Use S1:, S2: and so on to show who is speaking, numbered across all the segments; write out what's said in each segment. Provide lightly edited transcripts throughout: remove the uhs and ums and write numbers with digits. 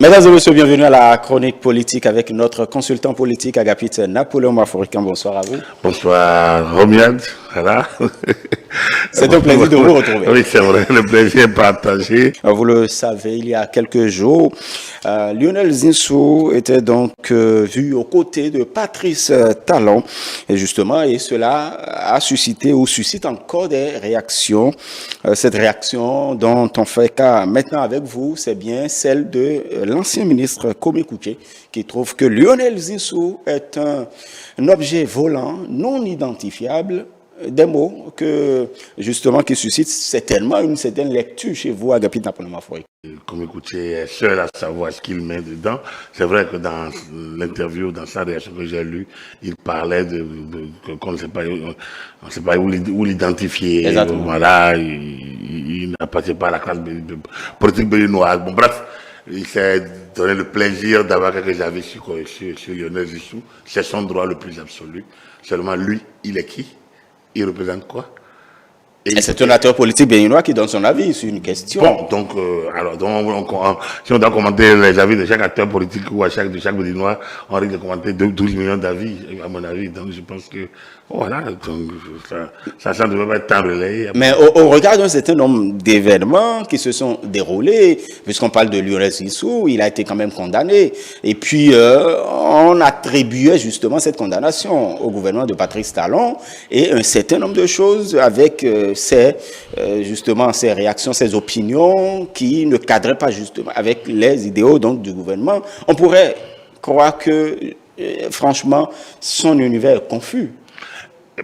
S1: Mesdames et messieurs, bienvenue à la chronique politique avec notre consultant politique Agapite Napoléon Maforican. Bonsoir à vous.
S2: Bonsoir Romiad, voilà.
S1: C'est un plaisir de vous retrouver.
S2: Oui, c'est vrai, le plaisir est partagé.
S1: Vous le savez, il y a quelques jours, Lionel Zinsou était donc vu aux côtés de Patrice Talon. Et justement, et cela a suscité ou suscite encore des réactions. Cette réaction dont on fait cas maintenant avec vous, c'est bien celle de l'ancien ministre Kwame Kouché, qui trouve que Lionel Zinsou est un objet volant non identifiable. Des mots que, justement, qui suscitent certainement une certaine lecture chez vous, Agapite Napoléon Maforican.
S2: Comme écoutez, est seul à savoir ce qu'il met dedans. C'est vrai que dans l'interview, dans sa réaction que j'ai lue, il parlait qu'on ne sait pas, on sait pas où l'identifier.
S1: Exactement.
S2: Voilà, il n'appartient pas à la classe politique béninoise. Bon, bref, il s'est donné le plaisir d'avoir quelques avis sur Lionel Zinsou. C'est son droit le plus absolu. Seulement, lui, il est qui? Il représente quoi?
S1: Et c'est un acteur politique béninois qui donne son avis sur une question.
S2: Bon, donc, si on doit commenter les avis de chaque acteur politique ou de chaque béninois, on risque de commenter 12 millions d'avis, à mon avis. Donc, je pense que, voilà, donc, ça ne devait pas être tant relayé.
S1: Mais au regard d'un certain nombre d'événements qui se sont déroulés, puisqu'on parle de Lionel Zinsou, il a été quand même condamné. Et puis, on attribuait justement cette condamnation au gouvernement de Patrice Talon et un certain nombre de choses avec justement ces réactions, ces opinions qui ne cadraient pas justement avec les idéaux donc, du gouvernement. On pourrait croire que, franchement, son univers est confus.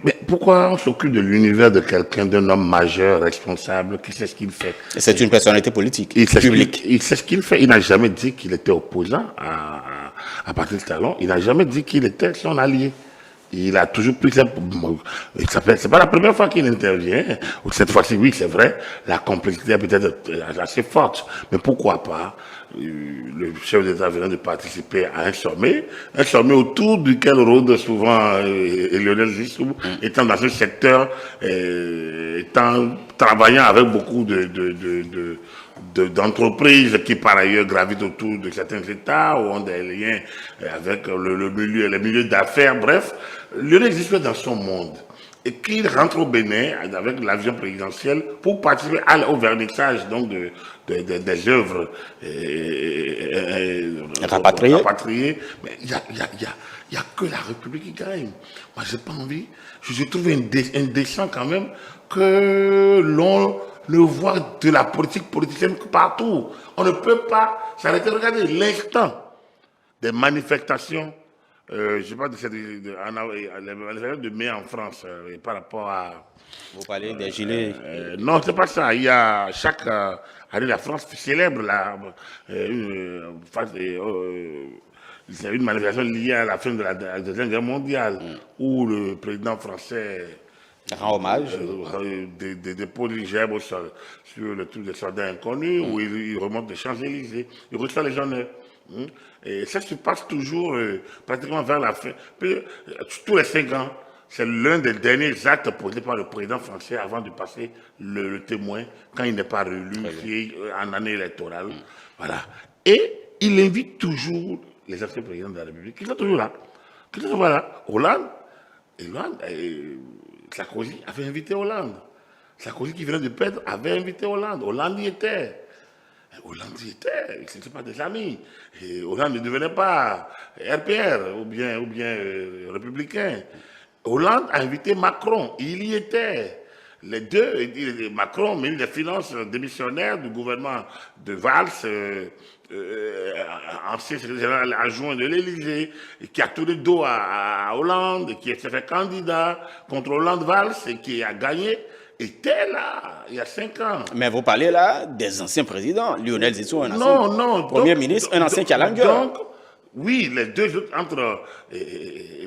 S2: Mais pourquoi on s'occupe de l'univers de quelqu'un, d'un homme majeur, responsable, qui sait ce qu'il fait?
S1: C'est une personnalité politique, publique.
S2: Il sait ce qu'il fait. Il n'a jamais dit qu'il était opposant à Patrice Talon. Il n'a jamais dit qu'il était son allié. Il a toujours pris c'est pas la première fois qu'il intervient. Cette fois-ci, oui, c'est vrai, la complexité est peut-être assez forte. Mais pourquoi pas le chef d'État venant de participer à un sommet autour duquel rôde souvent Lionel Zinsou, étant dans un secteur, travaillant avec beaucoup d'entreprises qui par ailleurs gravitent autour de certains États ou ont des liens avec les milieux d'affaires, bref. Lionel Zinsou est dans son monde et qu'il rentre au Bénin avec l'avion présidentiel pour participer au vernissage donc des œuvres rapatriées. Mais il y a que la République qui gagne. Moi, j'ai pas envie. Je trouve indécent quand même que l'on le voit de la politique politicienne partout. On ne peut pas s'arrêter. Regardez l'instant des manifestations. Je parle de mai en France par rapport à.
S1: Vous parlez des gilets.
S2: Non, c'est pas ça. Il y a chaque année la France célèbre c'est une manifestation liée à la fin de la Deuxième Guerre mondiale où le président français
S1: rend hommage.
S2: Dépose une gerbe sur le truc des soldats inconnus où il remonte les Champs-Élysées. Il reçoit les gens. Et ça se passe toujours pratiquement vers la fin. Puis, tous les 5 ans, c'est l'un des derniers actes posés par le président français avant de passer le témoin quand il n'est pas réélu en année électorale. Voilà. Et il invite toujours les anciens présidents de la République qui sont toujours là. Hollande, Sarkozy avait invité Hollande. Sarkozy qui venait de perdre avait invité Hollande. Hollande y était. Hollande y était, ce n'était pas des amis. Et Hollande ne devenait pas RPR ou bien républicain. Hollande a invité Macron, il y était. Les deux, Macron, ministre des Finances démissionnaire du gouvernement de Valls, ancien secrétaire général adjoint de l'Élysée, qui a tourné le dos à Hollande, qui s'est fait candidat contre Hollande-Valls et qui a gagné, était là, il y a 5 ans.
S1: Mais vous parlez là des anciens présidents. Lionel Zinsou, un ancien premier ministre, un ancien challenger.
S2: Donc, oui, les deux autres, entre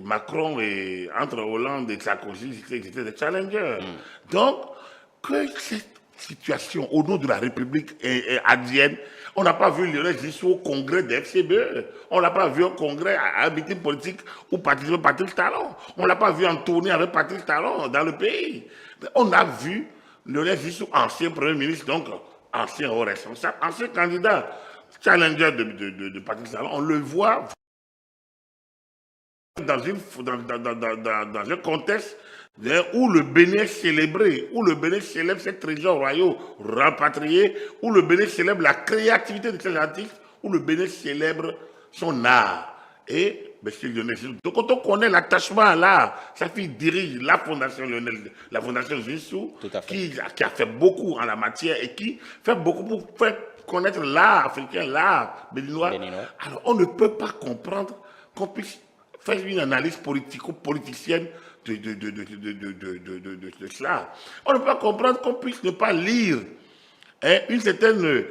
S2: Macron et entre Hollande et Sarkozy, c'était des challengers. Donc, que cette situation, au nom de la République advienne, on n'a pas vu Lionel Zinsou au congrès des FCBE. On ne l'a pas vu au congrès à un meeting politique où participait Patrice Talon. On ne l'a pas vu en tournée avec Patrice Talon dans le pays. On a vu Lionel Zinsou, ancien Premier ministre, donc ancien haut responsable, ancien candidat challenger de Patrice Talon, on le voit dans un contexte où le Bénin est célébré, où le Bénin célèbre ses trésors royaux rapatriés, où le Bénin célèbre la créativité de ses artistes, où le Bénin célèbre son art. Et M. Lionel Zinsou, donc quand on connaît l'attachement à l'art, sa fille dirige la fondation Zinsou, qui a fait beaucoup en la matière et qui fait beaucoup pour faire connaître l'art africain, l'art béninois. Alors on ne peut pas comprendre qu'on puisse faire une analyse politico-politicienne de cela. On ne peut pas comprendre qu'on puisse ne pas lire une certaine,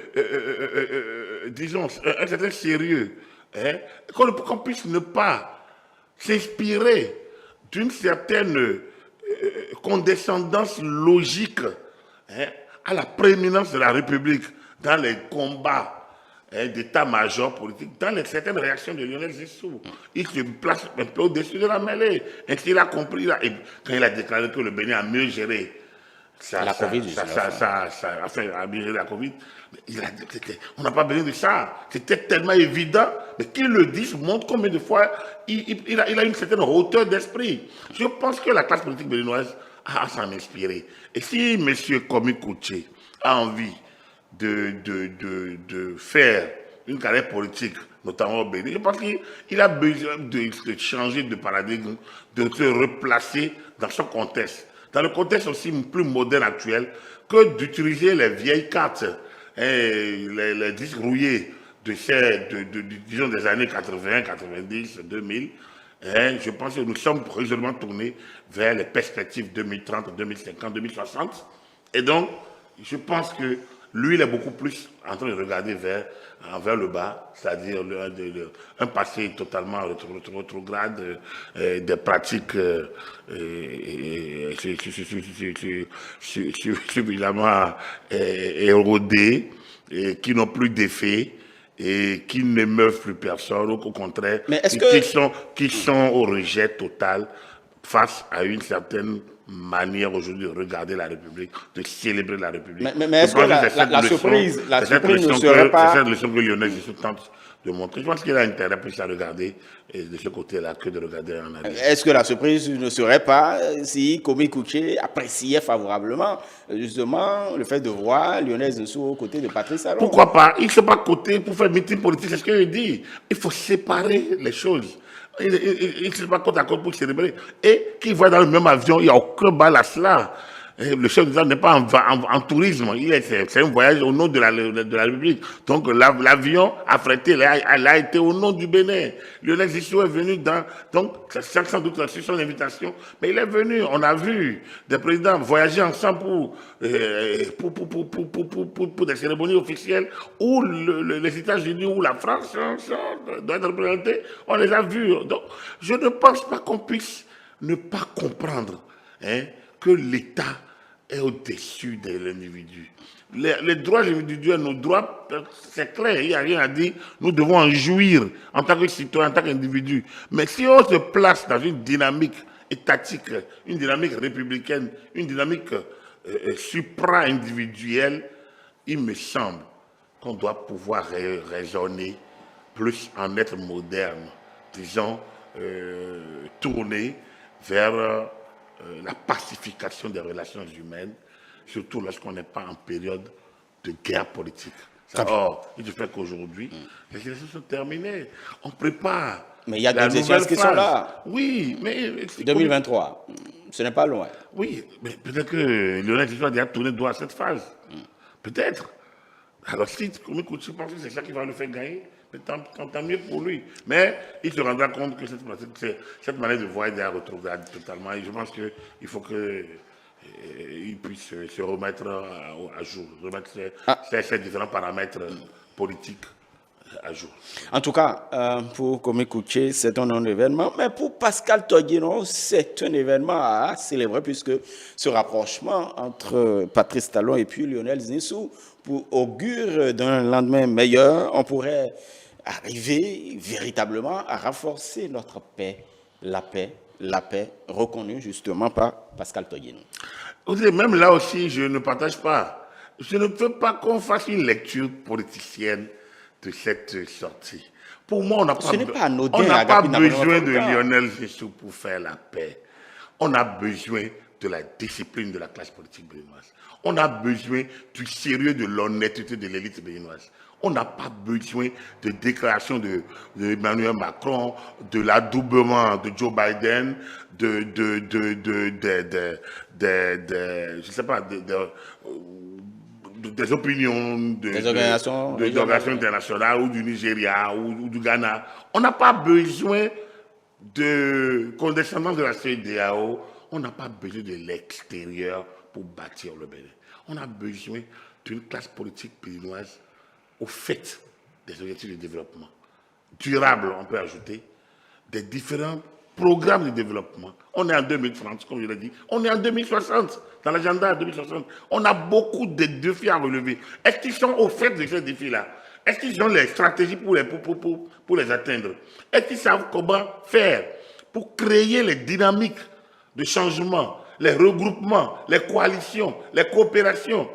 S2: disons, un certain sérieux, qu'on puisse ne pas s'inspirer d'une certaine condescendance logique à la prééminence de la République dans les combats d'état-major politique, dans certaines réactions de Lionel Zinsou. Il se place un peu au-dessus de la mêlée. Ainsi, il a compris, quand il a déclaré que le Bénin a mieux géré la Covid, on n'a pas besoin de ça. C'était tellement évident, mais qu'il le dise montre combien de fois il a une certaine hauteur d'esprit. Je pense que la classe politique béninoise a à s'en inspirer. Et si M. Komi Kouché a envie de faire une carrière politique, notamment au Bénin, je pense qu'il a besoin de changer de paradigme, de se replacer dans son contexte. Dans le contexte aussi plus moderne actuel, que d'utiliser les vieilles cartes, les disques rouillés disons des années 80, 90, 2000. Je pense que nous sommes résolument tournés vers les perspectives 2030, 2050, 2060. Et donc, je pense que lui, il est beaucoup plus en train de regarder vers le bas, c'est-à-dire un passé totalement rétrograde, des pratiques suffisamment érodées, et qui n'ont plus d'effet et qui n'émeuvent plus personne, au contraire, qui sont au rejet total face à une certaine manière aujourd'hui de regarder la République, de célébrer la République.
S1: Mais est-ce que la surprise ne serait pas...
S2: C'est cette leçon que Lionel Zinsou tente de montrer. Je pense qu'il a intérêt plus à regarder de ce côté-là que de regarder en arrière.
S1: Est-ce que la surprise ne serait pas si Komi Kouché appréciait favorablement justement le fait de voir Lionel Zinsou aux côtés de Patrice Talon?
S2: Pourquoi pas? Il ne se pas côté pour faire meeting politique, c'est ce qu'il dit. Il faut séparer les choses. Il ne se pas côte à côte pour célébrer. Et qu'il voit dans le même avion, il n'y a aucun bal à cela. Le chef d'État n'est pas en tourisme, c'est un voyage au nom de la République. Donc l'avion affrété, elle a été au nom du Bénin. Lionel Zinsou est venu donc c'est sans doute sur son invitation, mais il est venu. On a vu des présidents voyager ensemble pour des cérémonies officielles où les États-Unis ou la France doivent être représentés. On les a vus. Donc je ne pense pas qu'on puisse ne pas comprendre que l'État est au-dessus de l'individu. Les droits individuels, nos droits, c'est clair, il n'y a rien à dire. Nous devons en jouir en tant que citoyen, en tant qu'individu. Mais si on se place dans une dynamique étatique, une dynamique républicaine, une dynamique supra-individuelle, il me semble qu'on doit pouvoir raisonner plus en être moderne, disons, tourner vers la pacification des relations humaines, surtout lorsqu'on n'est pas en période de guerre politique. Or, il se fait qu'aujourd'hui, les élections sont terminées. On prépare.
S1: Mais il y a des élections qui sont là.
S2: Oui, mais...
S1: 2023, ce n'est pas loin.
S2: Oui, mais peut-être que Lionel Zinsou a déjà tourné droit à cette phase. Peut-être. Alors si Komi Kouché pense que c'est ça qui va le faire gagner, tant mieux pour lui. Mais il se rendra compte que cette manière de voir est déjà retrograde totalement. Et je pense qu'il faut qu'il puisse se remettre à jour, remettre ces différents paramètres politiques à jour.
S1: En tout cas, pour Komi Kouché, c'est un non-événement. Mais pour Pascal Todiénon, c'est un événement à célébrer puisque ce rapprochement entre Patrice Talon et puis Lionel Zinsou augure d'un lendemain meilleur. On pourrait arriver véritablement à renforcer notre paix, la paix reconnue justement par Pascal Todiénon.
S2: Même là aussi, je ne partage pas. Je ne veux pas qu'on fasse une lecture politicienne de cette sortie. Pour moi, on n'a
S1: pas,
S2: pas besoin de Lionel Zinsou pour faire la paix. On a besoin de la discipline de la classe politique béninoise. On a besoin du sérieux, de l'honnêteté de l'élite béninoise. On n'a pas besoin de déclarations de Emmanuel Macron, de l'adoubement de Joe Biden, je sais pas, des opinions
S1: des organisations
S2: internationales ou du Nigeria ou du Ghana. On n'a pas besoin de condescendance de la CEDEAO. On n'a pas besoin de l'extérieur pour bâtir le Bénin. On a besoin d'une classe politique béninoise au fait des objectifs de développement durable, on peut ajouter, des différents programmes de développement. On est en 2030, comme je l'ai dit. On est en 2060, dans l'agenda 2060. On a beaucoup de défis à relever. Est-ce qu'ils sont au fait de ces défis-là? Est-ce qu'ils ont les stratégies pour les atteindre? Est-ce qu'ils savent comment faire pour créer les dynamiques de changement, les regroupements, les coalitions, les coopérations?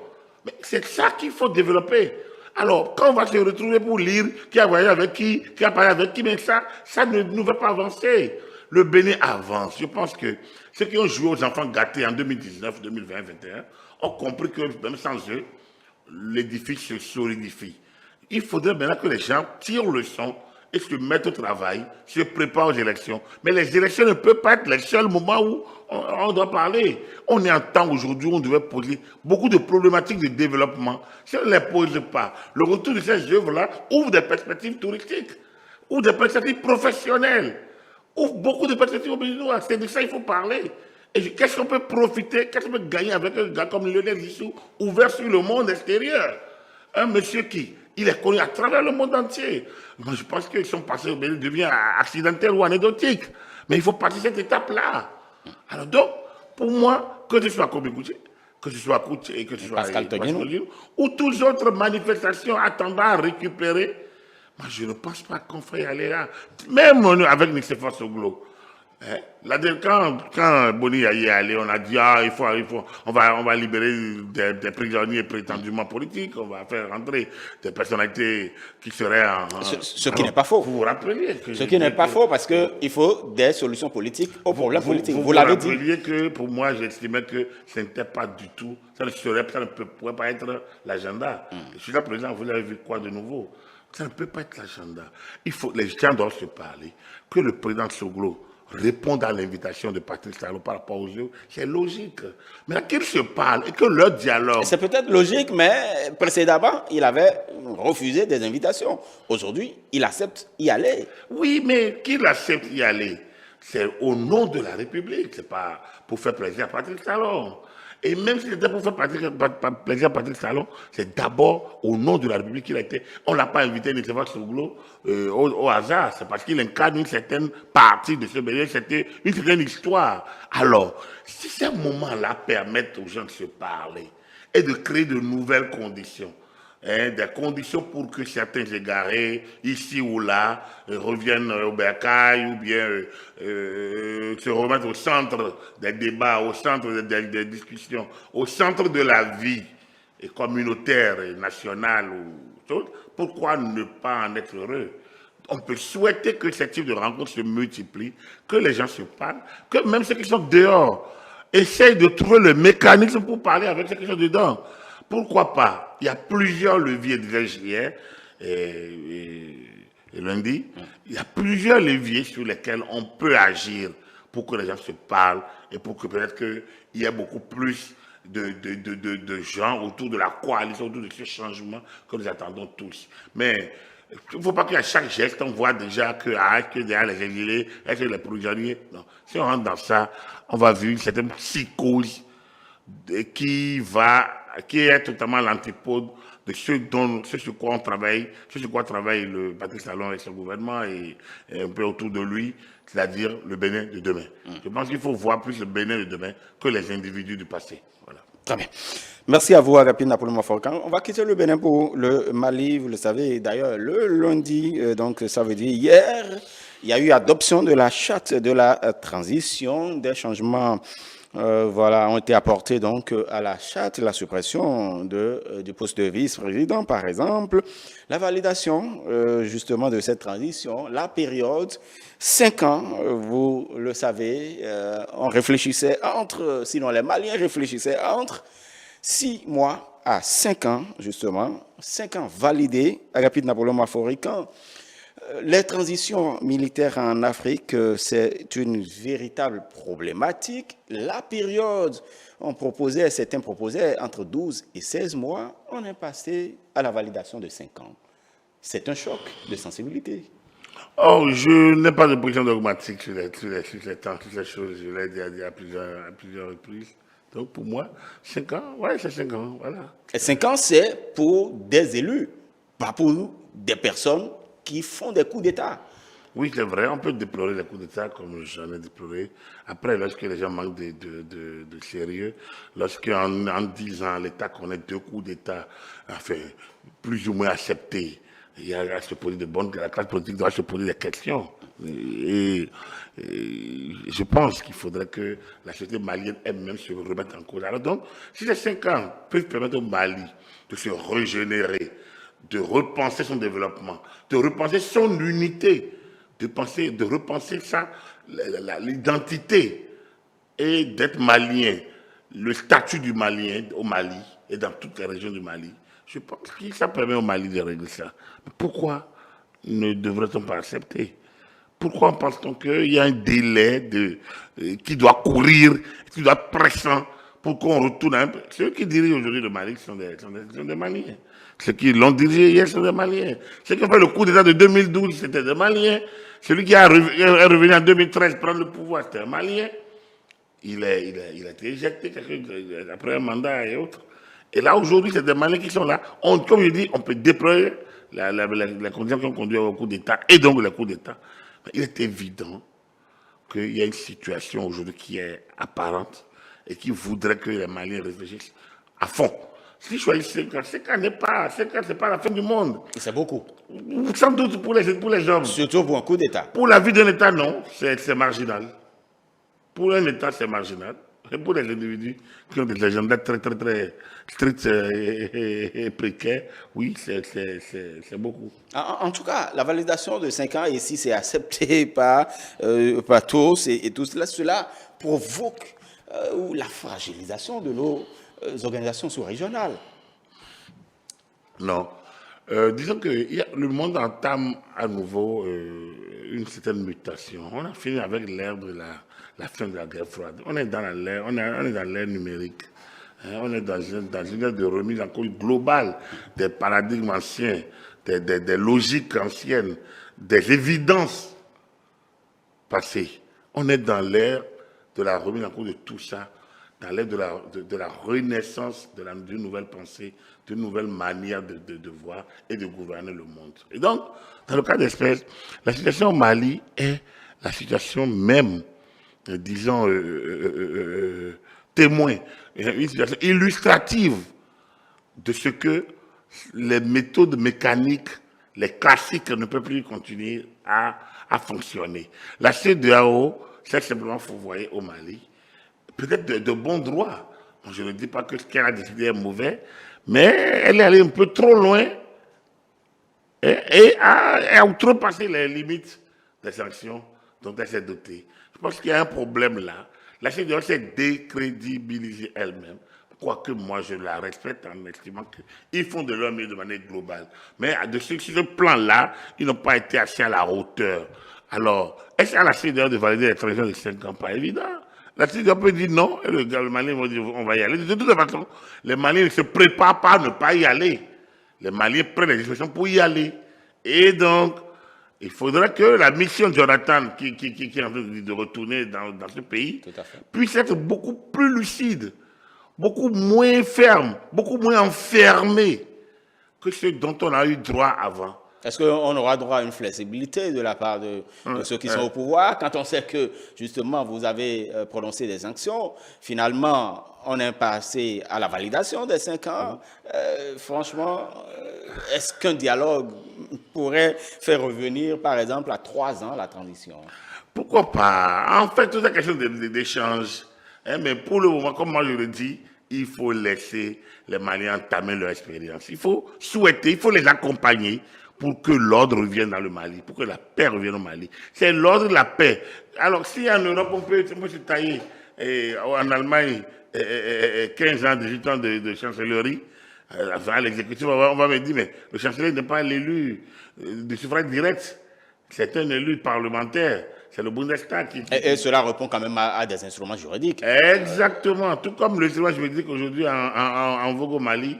S2: Mais c'est ça qu'il faut développer. Alors, quand on va se retrouver pour lire qui a voyagé avec qui a parlé avec qui, mais ça ne nous va pas avancer. Le Bénin avance. Je pense que ceux qui ont joué aux enfants gâtés en 2019, 2020, 2021 ont compris que même sans eux, l'édifice se solidifie. Il faudrait maintenant que les gens tirent le son et se mettent au travail, se préparent aux élections. Mais les élections ne peuvent pas être les seuls moments où on doit parler. On est en temps aujourd'hui où on devait poser beaucoup de problématiques de développement. Si on ne les pose pas, le retour de ces œuvres-là ouvre des perspectives touristiques, ouvre des perspectives professionnelles, ouvre beaucoup de perspectives au Béninois. C'est de ça qu'il faut parler. Et qu'est-ce qu'on peut profiter, qu'est-ce qu'on peut gagner avec un gars comme Lionel Zinsou, ouvert sur le monde extérieur? Un monsieur qui, il est connu à travers le monde entier. Moi, je pense qu'ils sont passés au Bénin, devient accidentel ou anecdotique. Mais il faut passer cette étape-là. Alors donc, pour moi, que ce soit Kobe Gouché, que ce soit Kouché et que ce soit
S1: Pascal Tognon,
S2: ou toutes autres manifestations attendant à récupérer, moi, je ne pense pas qu'on ferait y aller là. Même avec Nicéphore Soglo. Quand Boni y est allé, on a dit on va libérer des prisonniers prétendument politiques, on va faire rentrer des personnalités qui seraient
S1: ce qui n'est pas faux.
S2: Vous vous rappeliez que
S1: ce qui n'est pas faux parce qu'il faut des solutions politiques aux problèmes politiques. Vous l'avez dit.
S2: Que pour moi, j'estimais que ce n'était pas du tout, ça ne pourrait pas être l'agenda. Je suis là, président, vous avez vu quoi de nouveau? Ça ne peut pas être l'agenda. Les gens doivent se parler. Que le président Soglo réponde à l'invitation de Patrice Talon par rapport aux jeux, c'est logique. Mais qu'ils se parlent et que leur dialogue...
S1: C'est peut-être logique, mais précédemment, il avait refusé des invitations. Aujourd'hui, il accepte y aller.
S2: Oui, mais qu'il accepte y aller, c'est au nom de la République. C'est pas pour faire plaisir à Patrice Talon. Et même si c'était pour faire plaisir à Patrice Talon, c'est d'abord au nom de la République qu'il a été. On ne l'a pas invité Nicéphore Soglo au hasard. C'est parce qu'il incarne une certaine partie de ce Bénin, c'était une certaine histoire. Alors, si ces moments-là permettent aux gens de se parler et de créer de nouvelles conditions, des conditions pour que certains égarés, ici ou là, reviennent au bercail ou bien se remettent au centre des débats, au centre des discussions, au centre de la vie communautaire et nationale ou autre. Pourquoi ne pas en être heureux? On peut souhaiter que ce type de rencontres se multiplient, que les gens se parlent, que même ceux qui sont dehors essayent de trouver le mécanisme pour parler avec ceux qui sont dedans. Pourquoi pas? Il y a plusieurs leviers, disais-je hier et lundi. Il y a plusieurs leviers sur lesquels on peut agir pour que les gens se parlent et pour que peut-être qu'il y ait beaucoup plus de gens autour de la coalition, autour de ce changement que nous attendons tous. Mais il ne faut pas qu'à chaque geste, on voit déjà que derrière les exilés, est-ce que les prisonniers... Non. Si on rentre dans ça, on va vivre une certaine psychose qui est totalement l'antipode de ce sur quoi on travaille, ce sur quoi travaille le Patrice Talon et son gouvernement et un peu autour de lui, c'est-à-dire le Bénin de demain. Je pense qu'il faut voir plus le Bénin de demain que les individus du passé. Voilà.
S1: Très bien. Merci à vous, Agapit Napoléon Maforkan. On va quitter le Bénin pour le Mali, vous le savez. D'ailleurs, le lundi, donc ça veut dire hier, il y a eu adoption de la charte de la transition, des changements voilà, ont été apportés donc à la charte, la suppression du poste de vice-président, par exemple, la validation justement de cette transition, la période, 5 ans, vous le savez, on réfléchissait sinon les Maliens réfléchissaient entre 6 mois à 5 ans, justement, 5 ans validés, rapide Napoléon Maforican. Les transitions militaires en Afrique, c'est une véritable problématique. La période, certains proposaient entre 12 et 16 mois, on est passé à la validation de 5 ans. C'est un choc de sensibilité.
S2: Oh, je n'ai pas de position dogmatique sur les temps, toutes les choses, je l'ai dit à plusieurs reprises. Donc pour moi, 5 ans, ouais, c'est 5 ans, voilà.
S1: Et 5 ans, c'est pour des élus, pas pour des personnes qui font des coups d'État.
S2: Oui, c'est vrai, on peut déplorer les coups d'État comme j'en ai déploré. Après, lorsque les gens manquent de sérieux, lorsque en 10 ans, l'État connaît 2 coups d'État, enfin, plus ou moins acceptés, il y a à se poser la classe politique doit se poser des questions. Et je pense qu'il faudrait que la société malienne elle-même se remette en cause. Alors donc, si les 5 ans peuvent permettre au Mali de se régénérer, de repenser son développement, de repenser son unité, de repenser l'identité et d'être malien, le statut du malien au Mali et dans toutes les régions du Mali. Je pense que ça permet au Mali de régler ça. Mais pourquoi ne devrait-on pas accepter? Pourquoi pense-t-on qu'il y a un délai qui doit courir, qui doit être pressant pour qu'on retourne un peu? Ceux qui dirigent aujourd'hui le Mali sont des Maliens. Ceux qui l'ont dirigé hier sont des Maliens. Ceux qui ont fait le coup d'État de 2012, c'était des Maliens. Celui qui est revenu en 2013 prendre le pouvoir, c'était un Malien. Il a été éjecté après un mandat et autres. Et là, aujourd'hui, c'est des Maliens qui sont là. Comme je dis, on peut déployer les conditions qui ont conduit au coup d'État et donc le coup d'État. Il est évident qu'il y a une situation aujourd'hui qui est apparente et qui voudrait que les Maliens réfléchissent à fond. Si je choisis 5 ans, 5 ans c'est pas la fin du monde.
S1: C'est beaucoup.
S2: Sans doute pour les hommes.
S1: Surtout pour un coup d'État.
S2: Pour la vie d'un État, non, c'est marginal. Pour un État, c'est marginal. Et pour les individus qui ont des agendas très, très, très stricts et précaires, oui, c'est beaucoup.
S1: En tout cas, la validation de 5 ans ici, c'est accepté par tous et tout cela provoque la fragilisation de nos organisations sous-régionales.
S2: Non. Disons que le monde entame à nouveau une certaine mutation. On a fini avec l'ère de la fin de la guerre froide. On est dans l'ère numérique. On est dans une ère de remise en cause globale des paradigmes anciens, des logiques anciennes, des évidences passées. On est dans l'ère de la remise en cause de tout ça, dans l'ère de la renaissance d'une nouvelle pensée, d'une nouvelle manière de voir et de gouverner le monde. Et donc, dans le cas d'espèce, la situation au Mali est la situation même, disons, témoin, une situation illustrative de ce que les méthodes mécaniques, les classiques ne peuvent plus continuer à fonctionner. La CEDEAO, c'est simplement fourvoyer au Mali, peut-être de bon droit. Je ne dis pas que ce qu'elle a décidé est mauvais, mais elle est allée un peu trop loin et a outrepassé les limites des sanctions dont elle s'est dotée. Je pense qu'il y a un problème là. La CEDEAO s'est décrédibilisée elle-même, quoique moi je la respecte en estimant qu'ils font de leur mieux de manière globale. Mais sur ce plan-là, ils n'ont pas été assez à la hauteur. Alors, est-ce à la CEDEAO de valider les transitions de 5 ans? Pas évident. La CEDEAO peut dire non, et le Malien va dire on va y aller. De toute façon, les Maliens ne se préparent pas à ne pas y aller. Les Maliens prennent les dispositions pour y aller. Et donc, il faudrait que la mission de Jonathan, qui est en train de retourner dans ce pays, puisse être beaucoup plus lucide, beaucoup moins ferme, beaucoup moins enfermée que ce dont on a eu droit avant.
S1: Est-ce qu'on aura droit à une flexibilité de la part de ceux qui sont au pouvoir quand on sait que, justement, vous avez prononcé des sanctions? Finalement, on est passé à la validation des 5 ans. Franchement, est-ce qu'un dialogue pourrait faire revenir, par exemple, à 3 ans la transition?
S2: Pourquoi pas? En fait, toute la question d'échange, Hein, mais pour le moment, comme moi je le dis, il faut laisser les Maliens entamer leur expérience. Il faut souhaiter, il faut les accompagner pour que l'ordre revienne dans le Mali, pour que la paix revienne au Mali. C'est l'ordre de la paix. Alors, si en Europe, on peut, moi je suis taillé en Allemagne, 15 ans, 18 ans de chancellerie, à l'exécutif, on va me dire, mais le chancelier n'est pas l'élu du suffrage direct, c'est un élu parlementaire. C'est le Bundestag qui...
S1: Et cela répond quand même à des instruments juridiques.
S2: Exactement. Tout comme le instrument juridique aujourd'hui en vogue au Mali,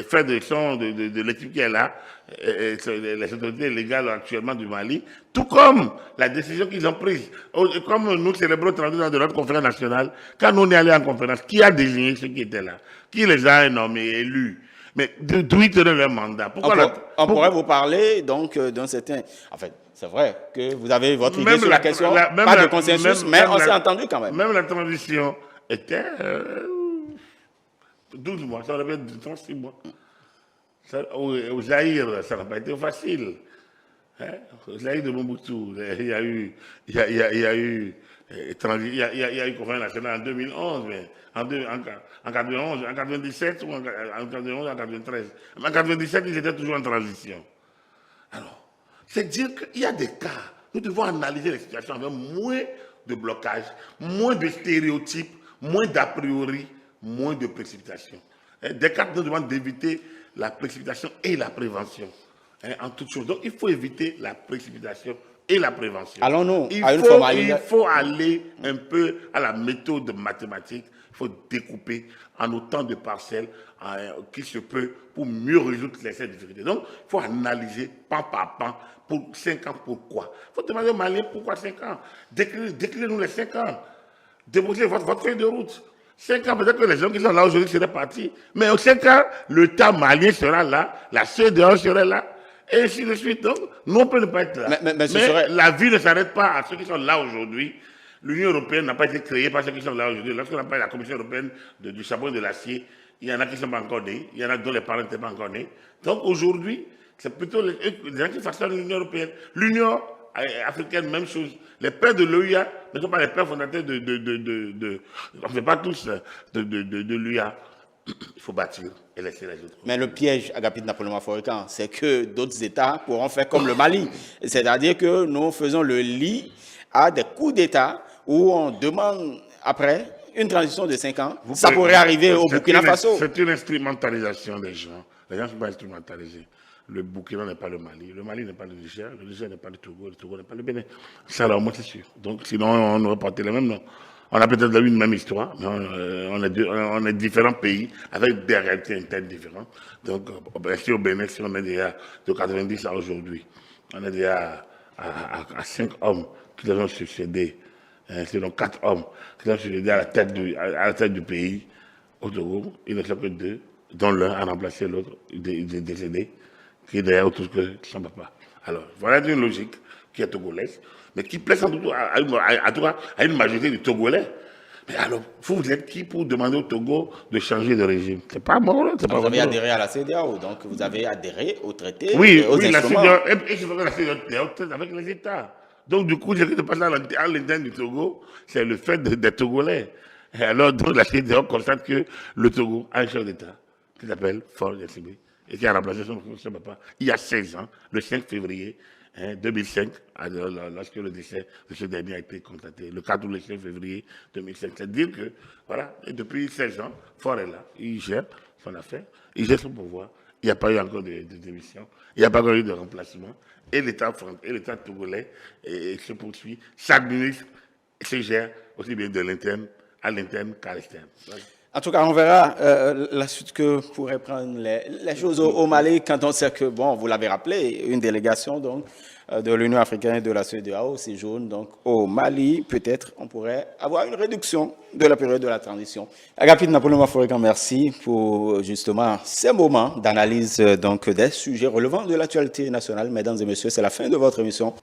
S2: fait de l'équipe qui est là, les autorités légales actuellement du Mali, tout comme la décision qu'ils ont prise. Comme nous célébrons 32 ans de notre conférence nationale, quand nous on est allé en conférence, qui a désigné ceux qui étaient là? Qui les a nommés, élus? Mais d'où ils tenaient leur mandat?
S1: On pourrait vous parler donc d'un certain... En fait, c'est vrai que vous avez votre idée sur la question, pas de consensus, mais on s'est entendu quand même.
S2: Même la transition était 12 mois, ça aurait pu être 36 mois. Au Zaïre, ça n'a pas été facile. Hein? Au Zaïre de Mobutu, il y a eu conférence nationale en 2011, mais en 91, en 97 ou en 91, en 93. En 97, ils étaient toujours en transition. Alors, c'est dire qu'il y a des cas, nous devons analyser les situations avec moins de blocage, moins de stéréotypes, moins d'a priori, moins de précipitation. Descartes nous demande d'éviter la précipitation et la prévention. En toutes choses. Donc, il faut éviter la précipitation et la prévention.
S1: Allons-nous à une formalité.
S2: Il faut aller un peu à la méthode mathématique. Il faut découper en autant de parcelles qui se peut pour mieux résoudre ces difficultés. Donc, il faut analyser pan par pan pour 5 ans, pourquoi. Il faut demander aux Maliens pourquoi 5 ans. Déclinez-nous les 5 ans. Déposez votre feuille de route. 5 ans, peut-être que les gens qui sont là aujourd'hui seraient partis. Mais aux 5 ans, l'État malien sera là, la CEDEAO sera là, et ainsi de suite. Donc, nous, on peut ne pas être là. Mais la vie ne s'arrête pas à ceux qui sont là aujourd'hui. L'Union européenne n'a pas été créée par ceux qui sont là aujourd'hui. Lorsqu'on appelle la Commission européenne du charbon et de l'acier, il y en a qui ne sont pas encore nés, il y en a dont les parents n'étaient pas encore nés. Donc, aujourd'hui, c'est plutôt les gens qui façonnent l'Union européenne. L'Union africaine, même chose. Les pères de l'OUA ne sont pas les pères fondateurs on ne fait pas tous de l'UA. Il faut bâtir et laisser les autres.
S1: Mais le piège, Agapit Napoléon Aforican, c'est que d'autres États pourront faire comme le Mali. C'est-à-dire que nous faisons le lit à des coups d'État où on demande après une transition de 5 ans. Ça pourrait arriver au Burkina Faso.
S2: C'est une instrumentalisation des gens. Les gens ne sont pas instrumentalisés. Le Burkina n'est pas le Mali n'est pas le Niger n'est pas le Togo n'est pas le Bénin. Ça, là, au moins, c'est sûr. Donc, sinon, on aurait porté les mêmes noms. On a peut-être eu une même histoire, mais on est différents pays avec des réalités internes différentes. Donc, si au Bénin, si on est déjà de 90 à aujourd'hui, on est déjà à 5 hommes qui ont succédé, sinon 4 hommes qui ont succédé à la tête du pays. Au Togo, il ne sont que 2, dont l'un a remplacé l'autre, il est décédé, qui est derrière autre que son papa. Alors, voilà une logique qui est togolaise, mais qui plaît sans doute à une majorité de Togolais. Mais alors, vous êtes qui pour demander au Togo de changer de régime? C'est pas moi, c'est pas
S1: vous avez adhéré à la CEDEAO, donc vous avez adhéré au traité,
S2: oui,
S1: aux instruments.
S2: Et je veux la CEDEAO avec les États. Donc, du coup, ce qui se passe à l'intérieur du Togo, c'est le fait des Togolais. Et alors, donc, la CEDEAO constate que le Togo a un chef d'État qui s'appelle Faure Gnassingbé et qui a remplacé son papa il y a 16 ans, le 5 février 2005, lorsque le décès de ce dernier a été constaté, le 4 ou le 5 février 2005. C'est-à-dire que, voilà, et depuis 16 ans, Faure est là, il gère son affaire, il gère son pouvoir, il n'y a pas eu encore de démission, il n'y a pas encore eu de remplacement, et l'État togolais se poursuit, s'administre, se gère aussi bien de l'interne à l'interne qu'à l'externe. Voilà.
S1: En tout cas, on verra la suite que pourraient prendre les choses au Mali quand on sait que, bon, vous l'avez rappelé, une délégation donc, de l'Union africaine et de la CEDEAO séjourne donc au Mali. Peut-être on pourrait avoir une réduction de la période de la transition. Agapit Napoléon Aforican, merci pour justement ces moments d'analyse donc des sujets relevant de l'actualité nationale. Mesdames et messieurs, c'est la fin de votre émission.